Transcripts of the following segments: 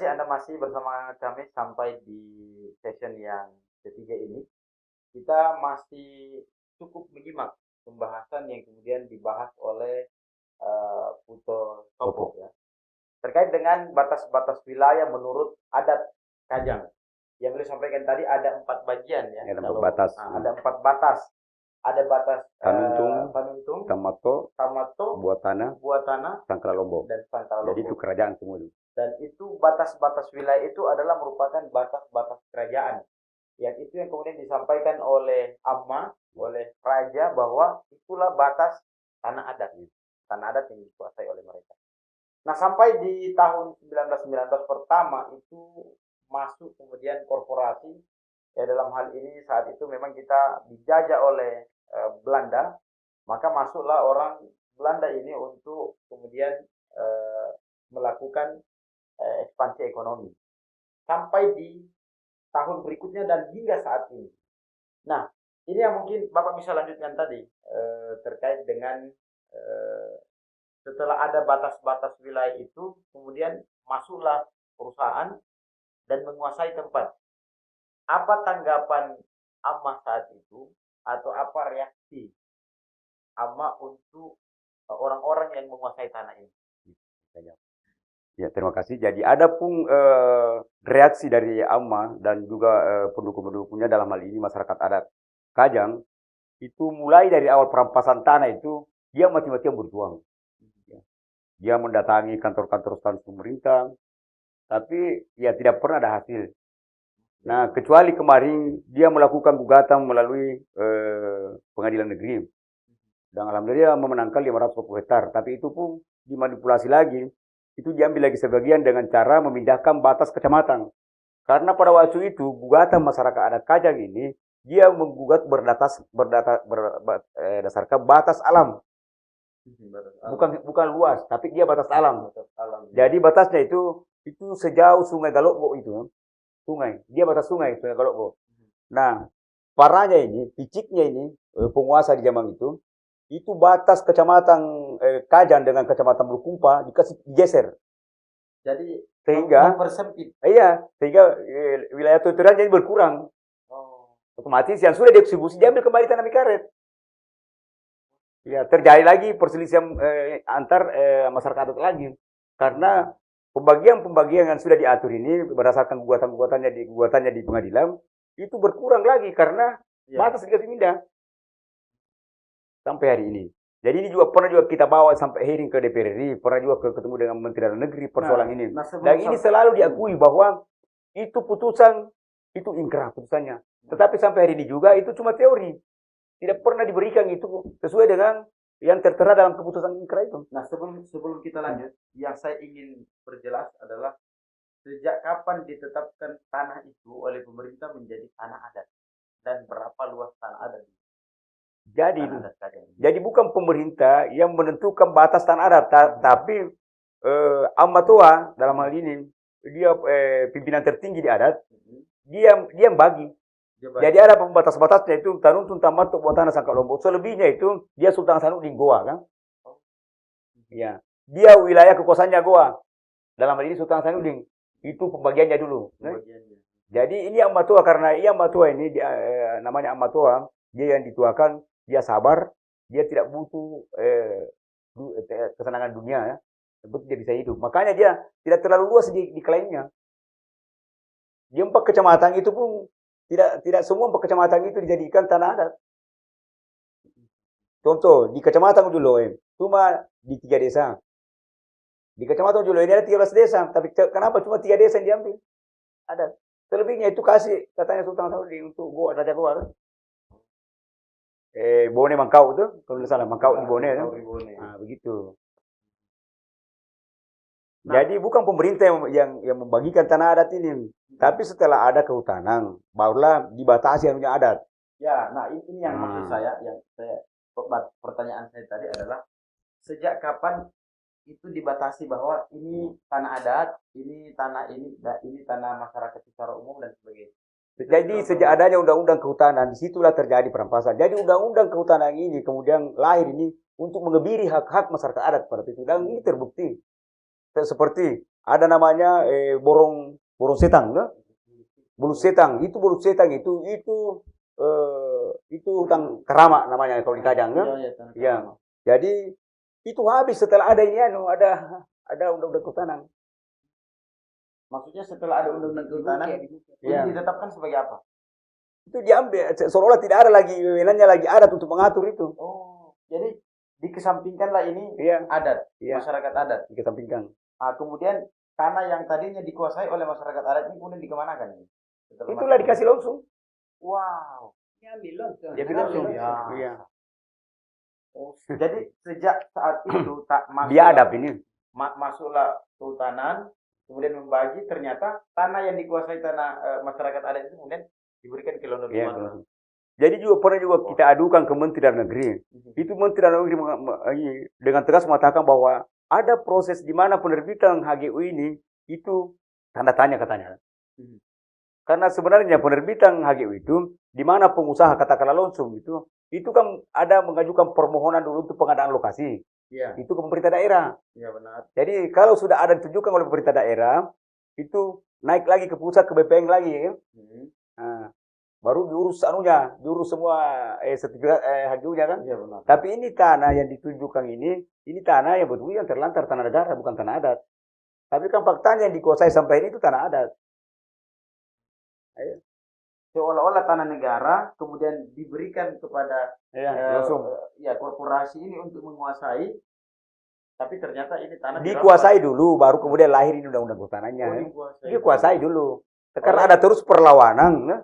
kasih Anda masih bersama kami sampai di session yang ketiga ini. Kita masih cukup menyimak pembahasan yang kemudian dibahas oleh Puto Sopo ya. Terkait dengan batas-batas wilayah menurut adat Kajang. Yang beliau sampaikan tadi ada 4 bagian ya. Ada 4 batas. Ada 4 batas. Ada batas Tanuntung, Tamato, Buatana, Sangkala Lombok. dan Sangkala Lombok. Jadi itu kerajaan semua itu. Dan itu batas-batas wilayah itu adalah merupakan batas-batas kerajaan. Yang itu yang kemudian disampaikan oleh Amma, oleh raja, bahwa itulah batas tanah adat. Tanah adat yang dikuasai oleh mereka. Nah, sampai di tahun 1919 pertama itu masuk kemudian korporasi. Ya, dalam hal ini saat itu memang kita dijajah oleh Belanda, maka masuklah orang Belanda ini untuk kemudian melakukan ekspansi ekonomi sampai di tahun berikutnya dan hingga saat ini. Nah, ini yang mungkin Bapak bisa lanjutkan tadi terkait dengan setelah ada batas-batas wilayah itu, kemudian masuklah perusahaan dan menguasai tempat. Apa tanggapan Amma saat itu, atau apa reaksi Amma untuk orang-orang yang menguasai tanah ini? Ya, terima kasih. Jadi ada pun reaksi dari Amma dan juga pendukung-pendukungnya, dalam hal ini masyarakat adat Kajang, itu mulai dari awal perampasan tanah itu dia mati-matian berjuang. Dia mendatangi kantor-kantor instansi pemerintah, tapi ya tidak pernah ada hasil. Nah, kecuali kemarin dia melakukan gugatan melalui pengadilan negeri. Dan alhamdulillah memenangkan 540 hektar. Tapi itu pun dimanipulasi lagi. Itu diambil lagi sebagian dengan cara memindahkan batas kecamatan. Karena pada waktu itu gugatan masyarakat adat Kajang ini, dia menggugat berdasarkan batas alam. Bukan luas, tapi dia batas alam. Jadi batasnya itu sejauh Sungai Galokbo itu. Dia batas sungai Galokbo. Nah, parahnya ini, piciknya ini, penguasa di zaman itu batas kecamatan Kajang dengan kecamatan Bulukumpa digeser. Jadi sehingga mempersempit. Iya, sehingga wilayah tuturan jadi berkurang. Otomatis yang sudah dieksekusi diambil kembali tanah Mikaret. Ya, terjadi lagi perselisihan antar masyarakat adat lagi. Karena pembagian yang sudah diatur ini berdasarkan gugatannya di pengadilan itu berkurang lagi karena batas dikasih pindah sampai hari ini. Jadi ini juga pernah kita bawa sampai hearing ke DPR RI, pernah juga ketemu dengan Menteri Dalam Negeri persoalan ini. Dan ini selalu diakui bahwa itu putusan itu ingkrah putusannya. Tetapi sampai hari ini juga itu cuma teori, tidak pernah diberikan itu sesuai dengan yang tertera dalam keputusan ingkrah itu. Nah, sebelum kita lanjut, yang saya ingin perjelas adalah sejak kapan ditetapkan tanah itu oleh pemerintah menjadi tanah adat dan berapa luas tanah adat? Jadi bukan pemerintah yang menentukan batas tanah adat, tapi Amma Toa dalam hal ini dia pimpinan tertinggi di adat, dia bagi. Jadi ada pembatas-batasnya itu Tanuntung, Tamato, Buatana, Sangkala Lombok. Selebihnya itu dia Sultan Hasanuddin Goa kan? Ya, dia wilayah kekuasaannya Goa. Dalam hal ini Sultan Hasanuddin itu pembagiannya dulu. Jadi ini Amma Toa, karena Amma Toa ini namanya Amma Toa, dia yang dituakan, dia sabar, dia tidak butuh kesenangan dunia ya. Sebut dia bisa hidup. Makanya dia tidak terlalu luas di klaimnya. Di 4 kecamatan itu pun tidak semua 4 kecamatan itu dijadikan tanah adat. Contoh, di kecamatan Ujuloe, cuma di 3 desa. Di kecamatan Ujuloe ini ada 13 desa, tapi kenapa cuma 3 desa yang diambil? Ada. Selebihnya itu kasih, katanya Sultan Hasanuddin untuk Raja Goa. Bone Mangkau itu, kalau tidak salah, Mangkau di Bone. Nah, begitu. Nah, jadi bukan pemerintah yang membagikan tanah adat ini, tapi setelah ada kehutanan, barulah dibatasi anunya adat. Ya, nah ini yang maksud saya, pertanyaan saya tadi adalah sejak kapan itu dibatasi bahwa ini tanah adat, ini tanah masyarakat secara umum dan sebagainya. Jadi sejak adanya undang-undang kehutanan, disitulah terjadi perampasan. Jadi undang-undang kehutanan ini kemudian lahir ini untuk mengebiri hak-hak masyarakat adat pada itu, dan ini terbukti. Seperti ada namanya borong setang, bulu setang itu hutan keramat namanya kalau di Kajang, ya. Jadi itu habis setelah ada ini ada undang-undang kehutanan. Maksudnya setelah ada undang-undang kehutanan, ini ditetapkan sebagai apa? Itu diambil seolah-olah tidak ada lagi wewenangnya lagi adat untuk mengatur itu. Oh, jadi dikesampingkanlah ini adat, masyarakat adat. Dikesampingkan. Kemudian tanah yang tadinya dikuasai oleh masyarakat adat ini kemudian dikemanakan ini? Itulah dikasih langsung. Wow. Diambil langsung. Diambil langsung. Iya. Oh, jadi sejak saat itu tak masuk. Biadab ini. Masuklah kehutanan, kemudian membagi, ternyata tanah yang dikuasai tanah masyarakat adat itu kemudian diberikan ke London. Jadi pernah kita adukan ke Menteri Dalam Negeri. Itu Menteri Dalam Negeri dengan tegas mengatakan bahwa ada proses di mana penerbitan HGU ini itu tanda tanya katanya. Karena sebenarnya penerbitan HGU itu di mana pengusaha katakanlah langsung itu kan ada mengajukan permohonan dulu untuk pengadaan lokasi. Iya. Itu ke pemerintah daerah. Iya benar. Jadi kalau sudah ada ditunjukkan oleh pemerintah daerah, itu naik lagi ke pusat, ke BPN lagi, ya. Nah, baru diurus semua sertifikat HGU-nya kan. Iya benar. Tapi ini tanah yang ditunjukkan ini tanah yang betul yang terlantar tanah negara, bukan tanah adat. Tapi kan faktanya yang dikuasai sampai ini itu tanah adat. Seolah-olah tanah negara kemudian diberikan kepada korporasi ini untuk menguasai, tapi ternyata ini tanah dikuasai dulu, baru kemudian lahir ini undang-undang kehutanannya. Dikuasai dulu. Karena ada terus perlawanan,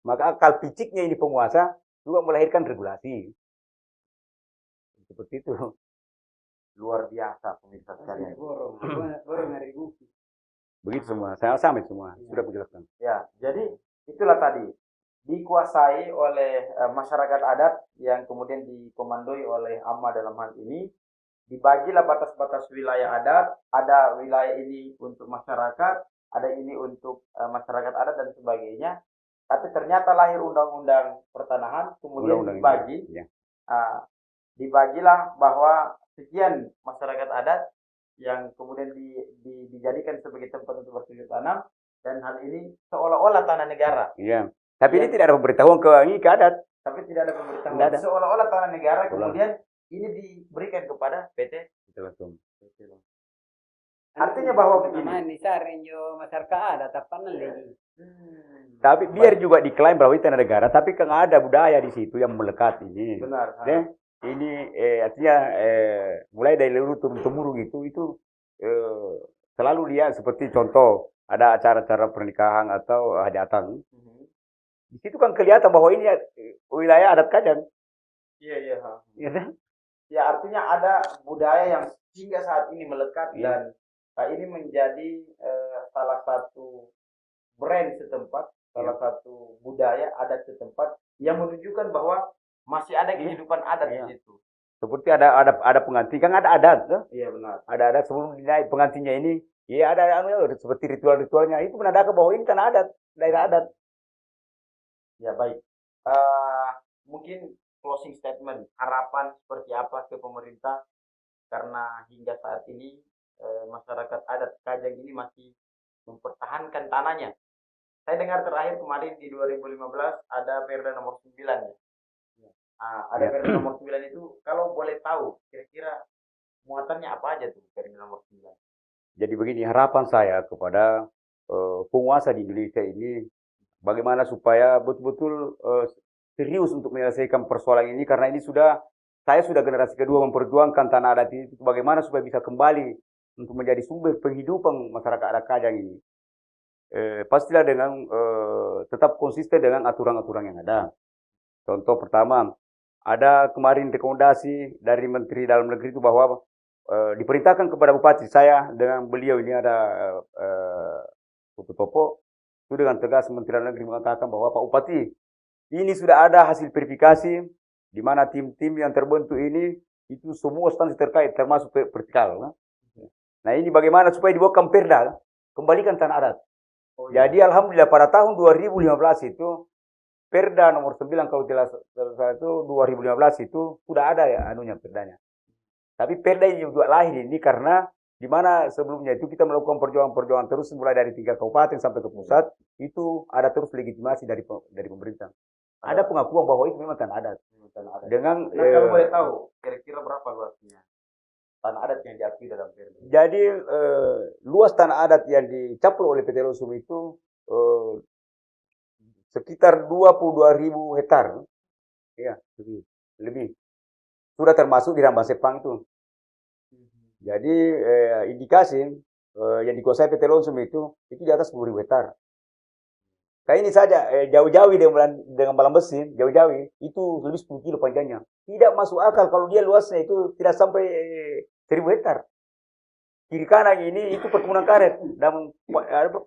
maka akal piciknya ini penguasa juga melahirkan regulasi. Seperti itu. Luar biasa pemirsa sekalian. Begitu semua, saya sama semua sudah menjelaskan. Ya, jadi itulah tadi dikuasai oleh masyarakat adat yang kemudian dikomandoi oleh AMA dalam hal ini. Dibagilah batas-batas wilayah adat, ada wilayah ini untuk masyarakat, ada ini untuk masyarakat adat dan sebagainya. Tapi ternyata lahir undang-undang pertanahan, kemudian dibagi. Dibagilah bahwa sekian masyarakat adat yang kemudian dijadikan sebagai tempat untuk bercocok tanam, dan hal ini seolah-olah tanah negara. Iya. Tapi ini tidak ada pemberitahuan ke adat. Tapi tidak ada pemberitahuan. Seolah-olah tanah negara, kemudian ini diberikan kepada PT. Artinya bahwa begini. masyarakat adat apa lagi. Tapi biar juga diklaim bahwa itu tanah negara, tapi kan ada budaya di situ yang melekat ini. Benar. Ini artinya mulai dari leluhur turun-temurun itu selalu dia seperti contoh ada acara-acara pernikahan atau hajatan. Di situ kan kelihatan bahwa ini wilayah adat Kajang. Iya. Ya artinya ada budaya yang hingga saat ini melekat dan ini menjadi salah satu brand setempat, salah satu budaya adat setempat yang menunjukkan bahwa masih ada kehidupan adat di situ. Seperti ada pengantin, kan ada adat, Iya benar. Ada adat sebelum dinaik pengantinnya ini, ada seperti ritual-ritualnya itu menandakan bahwa ini tanah adat, daerah adat. Ya baik. Mungkin closing statement, harapan seperti apa ke pemerintah karena hingga saat ini masyarakat adat Kajang ini masih mempertahankan tanahnya. Saya dengar terakhir kemarin di 2015 ada Perda nomor 9 ya. Ada Perda nomor 9 itu, kalau boleh tahu, kira-kira muatannya apa aja tuh Perda nomor 9? Jadi begini, harapan saya kepada penguasa di Indonesia ini, bagaimana supaya betul-betul serius untuk menyelesaikan persoalan ini, karena ini saya sudah generasi kedua memperjuangkan tanah adat ini, bagaimana supaya bisa kembali untuk menjadi sumber penghidupan masyarakat adat Kajang ini. Pastilah dengan tetap konsisten dengan aturan-aturan yang ada. Contoh pertama, ada kemarin rekomendasi dari Menteri Dalam Negeri itu bahwa diperintahkan kepada Bupati, saya dengan beliau ini ada Putu Topo, itu dengan tegas Menteri Dalam Negeri mengatakan bahwa Pak Bupati, ini sudah ada hasil verifikasi di mana tim-tim yang terbentuk ini itu semua instansi terkait termasuk vertikal. Nah ini bagaimana supaya dibawakan perda, kembalikan tanah adat. Jadi alhamdulillah pada tahun 2015 itu Perda nomor 9 kalau tidak salah itu 2015 itu sudah ada ya perdanya. Tapi perda ini juga lahir ini karena Di mana sebelumnya itu kita melakukan perjuangan-perjuangan terus mulai dari 3 kabupaten sampai ke pusat, itu ada terus legitimasi dari pemerintah. Ada pengakuan bahwa itu memang tanah adat. Dengan Nah, kalau boleh tahu, kira-kira berapa luasnya tanah adat yang diakui dalam Perda? jadi luas tanah adat yang dicaplok oleh PT Losum itu sekitar 22.000 hektar. Ya, lebih. Sudah termasuk di Rambang Sepang itu. Jadi indikasi yang dikuasai PT Lonsum itu di atas 10.000 hektar. Kayak ini saja jauh-jauh dengan Balang Besi, jauh-jauh itu lebih 10 kilo panjangnya. Tidak masuk akal kalau dia luasnya itu tidak sampai 1.000 hektar. Kiri kanan ini itu perkebunan karet dan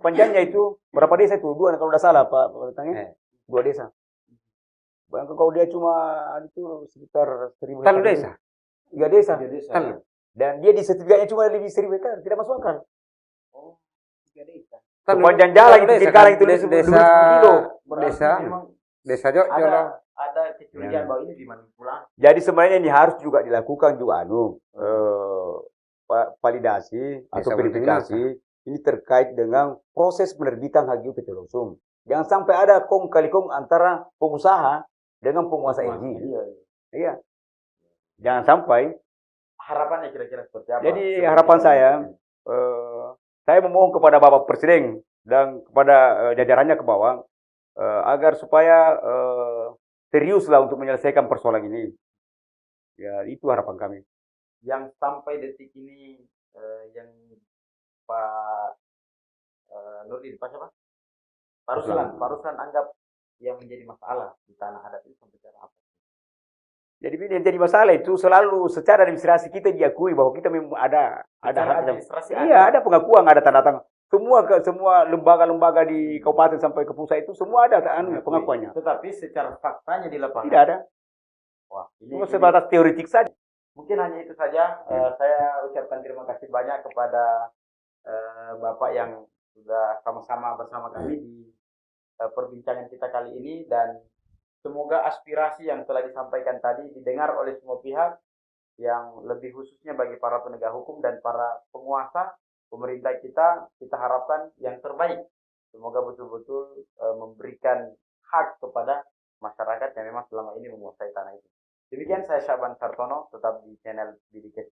panjangnya itu berapa desa itu? 2 kalau tidak salah Pak tanya. 2 desa. Bayangkan kalau dia cuma itu sekitar 1.000 hektar. 3 desa. 3 desa. Tan. Dan dia di sertifikatnya cuma lebih 1.000 hektar, tidak masuk akal. Oh, 3 desa. Sepanjang jalan itu kiri kanan itu desa 10 kilo. desa Memang desa Jola. ada kecurigaan bahwa ini dimanipulasi. Jadi sebenarnya ini harus juga dilakukan juga validasi atau Desa verifikasi ini terkait dengan proses penerbitan HGU PT Losum. Jangan sampai ada kong kali kong antara pengusaha dengan penguasa izin. Iya. Jangan sampai. Harapannya kira-kira seperti apa? Jadi harapan saya memohon kepada Bapak Presiden dan kepada jajarannya ke bawah agar supaya seriuslah untuk menyelesaikan persoalan ini. Ya, itu harapan kami. Yang sampai detik ini yang Pak Nurdin, Pak siapa? Pak Ruslan anggap yang menjadi masalah di tanah adat itu sampai sekarang apa? Jadi yang jadi masalah itu selalu secara administrasi kita diakui bahwa kita memang ada hak administrasi. Iya, ada pengakuan, ada tanda tangan. Semua lembaga-lembaga di kabupaten sampai ke pusat itu semua ada pengakuannya. Tetapi secara faktanya di lapangan tidak ada. Wah, Cuma sebatas teoretik saja. Mungkin hanya itu saja. Saya ucapkan terima kasih banyak kepada Bapak yang sudah sama-sama bersama kami di perbincangan kita kali ini, dan semoga aspirasi yang telah disampaikan tadi didengar oleh semua pihak, yang lebih khususnya bagi para penegak hukum dan para penguasa pemerintah kita harapkan yang terbaik. Semoga betul-betul memberikan hak kepada masyarakat yang memang selama ini menguasai tanah itu. Demikian, saya Syaban Sartono, tetap di channel Bidik